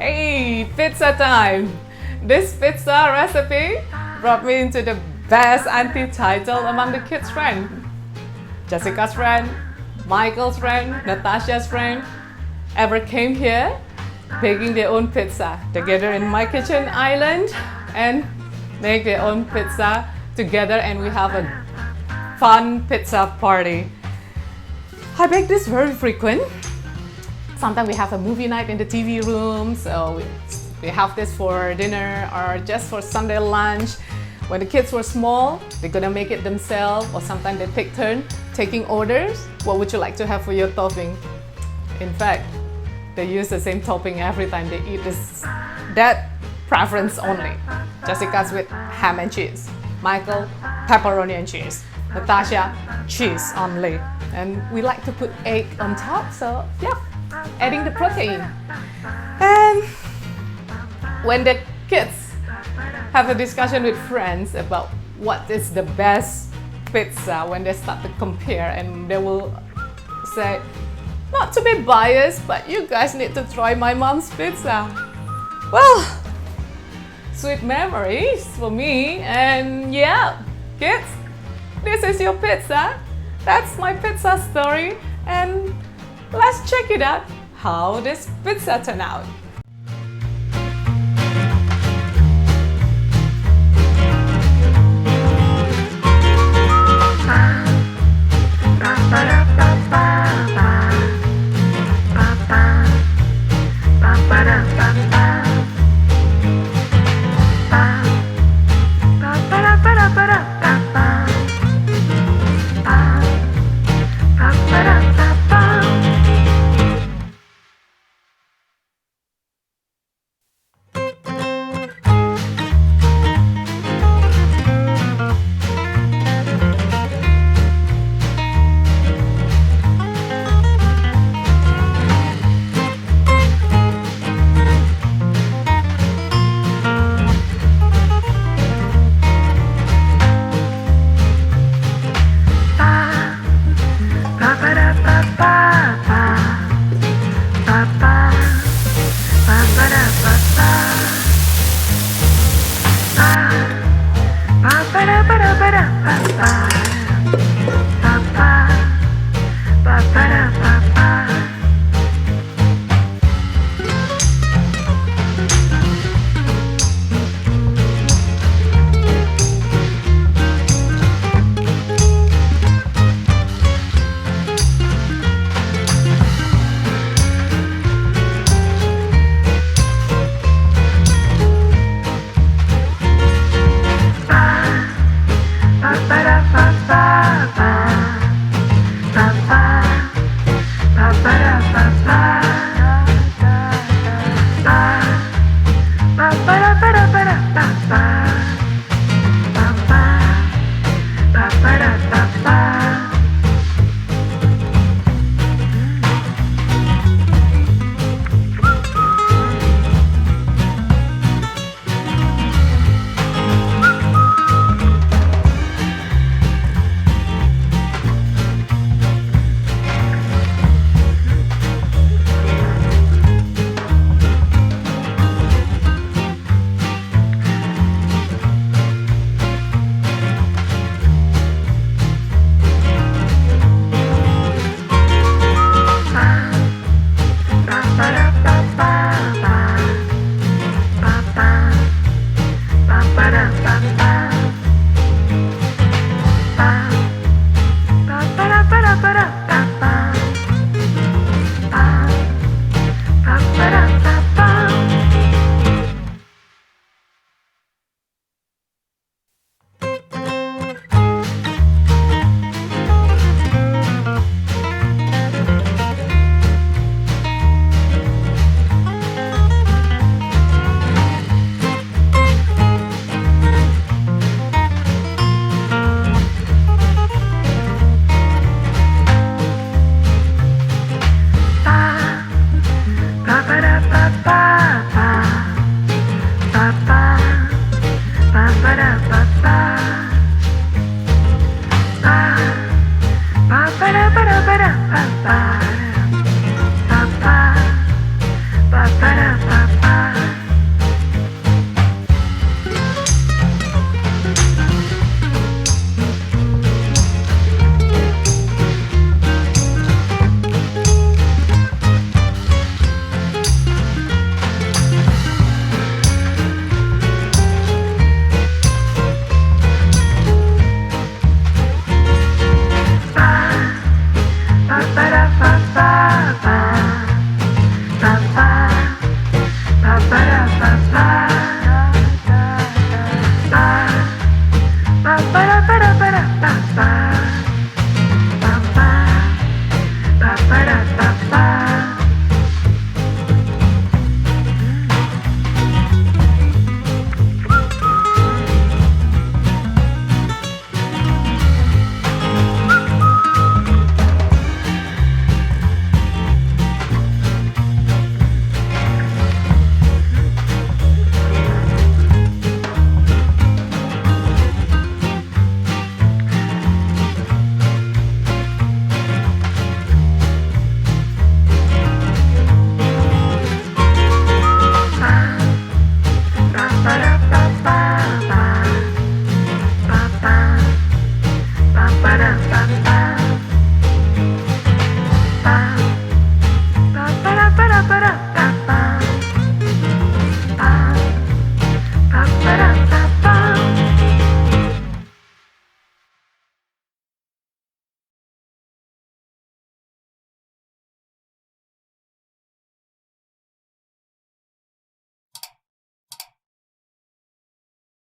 Hey, pizza time! This pizza recipe brought me into the best auntie title among the kids' friends. Jessica's friend, Michael's friend, Natasha's friend ever came here baking their own pizza together in my kitchen island and make their own pizza together, and we have a fun pizza party. I bake this very frequent. Sometimes we have a movie night in the TV room, so we have this for dinner or just for Sunday lunch. When the kids were small, they're gonna make it themselves, or sometimes they take turn taking orders. What would you like to have for your topping? In fact, they use the same topping every time they eat that preference only. Jessica's with ham and cheese, Michael pepperoni and cheese, Natasha cheese only, and we like to put egg on top, so yeah, adding the protein. And when the kids have a discussion with friends about what is the best pizza, when they start to compare, and they will say, not to be biased, but you guys need to try my mom's pizza. Well, sweet memories for me, and yeah, kids, this is your pizza. That's my pizza story, and let's check it out how this pizza turned out. Ba-ba-da-ba-ba